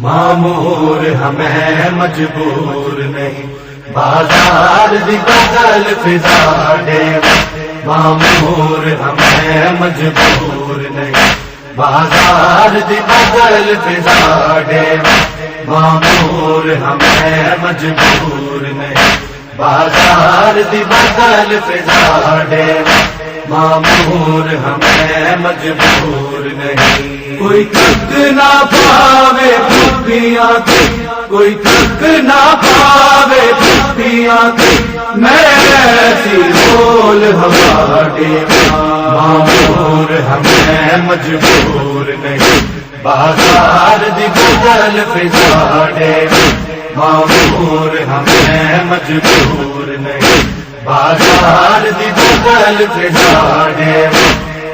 معمور ہمیں مجبور نہیں، بازار دی بدل فضا دے۔ معمور ہمیں مجبور نہیں، بازار دی بدل فضا دے۔ معمور ہمیں مجبور نہیں، بازار دی بدل فضا دے۔ معمور ہمیں مجبور نہیں، کوئی تھک نہ پاوے پھپیاں کی، کوئی تھک نہ پاوے پھپیاں کی، میں ایسی بول ہوا دے۔ معمور ہمیں مجبور نہیں، بازار دی بدل فضا دے۔ معمور ہمیں مجبور نہیں، بازار دی بدل فضا دے۔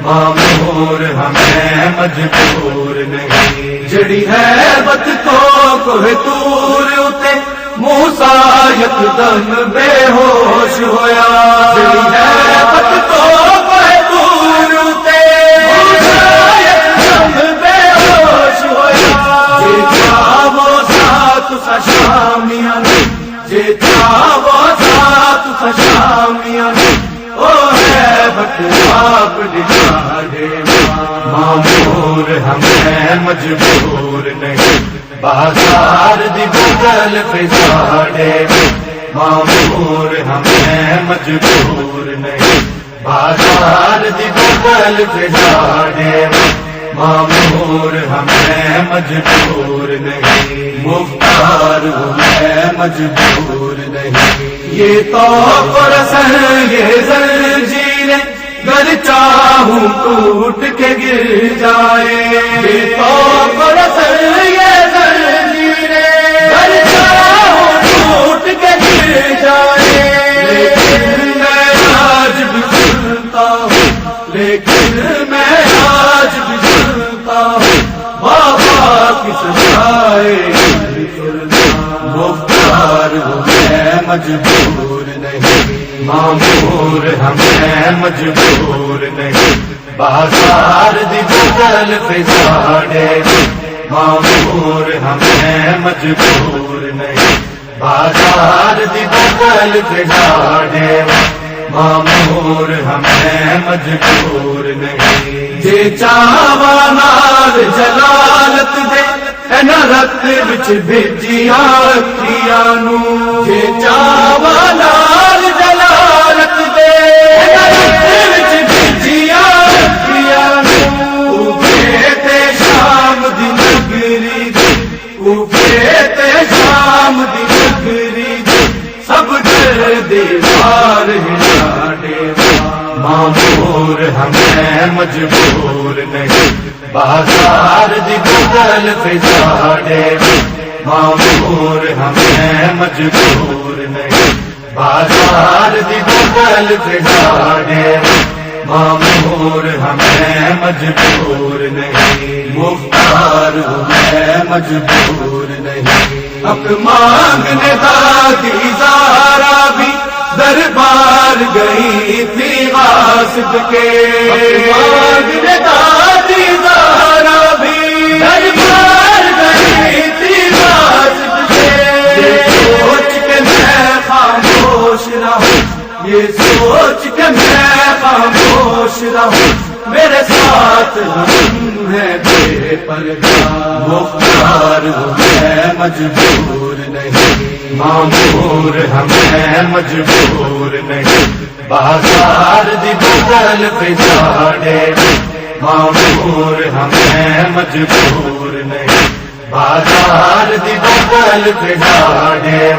معمور ہمیں مجبور نہیں، جڑی ہے بت تو کوہ طور اتے موسیٰ یکدم بے ہوش ہویا۔ جڑی ہے بت تو کوہ طور اتے موسیٰ یکدم بے ہوش ہویا۔ جے چاہو ساتھ سا شامیاں، جے چاہو ساتھ سا شامیاں، او ہے بت آپ دکھا دے۔ معمور ہمیں مجبور نہیں، بازار دی بدل فضا دے۔ معمور ہمیں مجبور نہیں، بازار دی بدل فضا دے۔ معمور ہمیں مجبور نہیں، مختار ہمیں مجبور نہیں۔ یہ تو رسن یہ زنجیریں گر چاہوں ٹوٹ کے گر جائے۔ یہ تو رسن یہ زنجیریں گر چاہوں ٹوٹ کے گر جائے۔ لیکن میں آج بھی سنتا ہوں، لیکن میں آج بھی سنتا ہوں، بابا کی سجائے مختار ہمیں مجبور نہیں، معمور ہمیں مجبور نہیں، بازار دی بدل فضا دے۔ معمور ہمیں مجبور نہیں، بازار دی بدل فضا دے۔ معمور ہمیں مجبور نہیں، جے چاوا نال جلالت دے اینا رت وچ بھیجیاں اکھیاں نو۔ جے چاوا نال جلالت دے اینا رت وچ بھیجیاں اکھیاں نو۔ کوفے تے شام دی نگری دی، کوفے تے شام دی نگری دی، سب ڈر دیوار ہلا دے۔ معمور ہمیں مجبور نہیں، بازار دی بدل فضا دے۔ معمور ہمیں مجبور نہیں، بازار دی بدل فضا دے۔ معمور ہمیں مجبور نہیں، مختار ہمیں مجبور نہیں۔ حق مانگنے دادی زارا بھی دربار گئی تھی غاصب کے۔ حق مانگنے دادی زارا بھی دربار گئی تھی غاصب کے۔ یہ سوچ کے میں خاموش رہوں، یہ سوچ کے میں خاموش رہوں، میرے ساتھ ہم ہیں بے پردہ۔ مختار ہمیں مجبور نہیں، معمور ہمیں مجبور نہیں، بازار دی بدل فضا دے۔ معمور ہمیں مجبور نہیں، بازار دی بدل فضا دے۔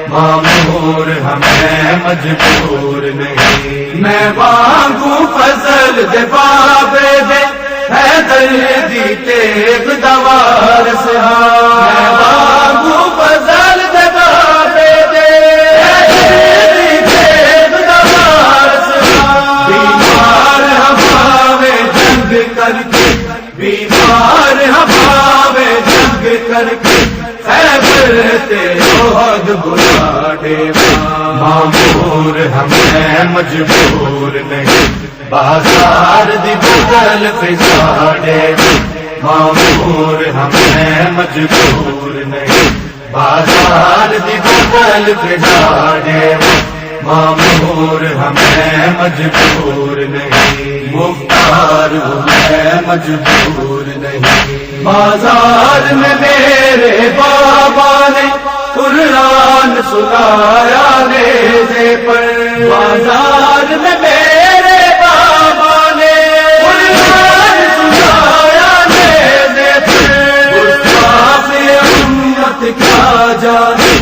معمور ہمیں مجبور نہیں، میں مانگوں فضل دے بابے دے حیدر دی تیغ دوار سے۔ میں مانگوں فضل دے بابے دے حیدر دی تیغ دوار سے۔ بیمار ہمارے جنگ کر کے، بیمار ہمارے جنگ کر کے، خیبر تے عہد بلا دے۔ معمور ہمیں مجبور نہیں، بازار دی بدل فضا دے۔ معمور ہمیں مجبور نہیں، بازار دی بدل پہ جاڑے معمور ہمیں مجبور نہیں، مختار ہمیں مجبور نہیں۔ بازار میں میرے بابا نے قرآن سنایا نیزے پر، بازار میں میرے بابا نے قرآن سنایا نیزے پر۔ گستاخ یہ امت کیا جانے،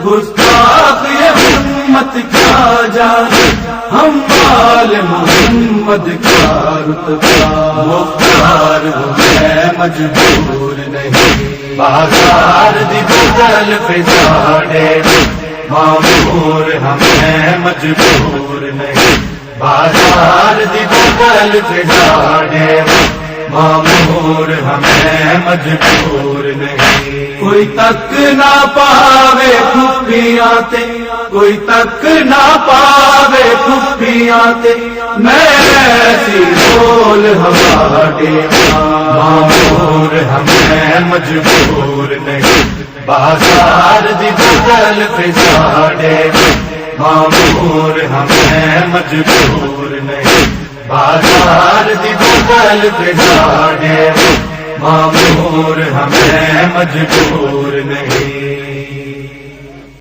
گستاخ یہ امت کیا جانے، ہم آل محمد کا رتبہ، مختار ہمیں مجبور نہیں، بازار دی بدل پہ جاڑے معمور ہمیں مجبور نہیں، بازار دی بدل پہ جاڑے معمور ہمیں مجبور نہیں۔ کوئی تک نہ پاوے پھپھیاں تے، کوئی تک نہ پاوے پھپھیاں تے، میں ایسی بول ہمارے معمور ہمیں مجبور نہیں، بازار دی بدل پہ جاڑے معمور ہمیں مجبور نہیں، بازار دی بدل پہ جاڑے معمور ہمیں مجبور نہیں۔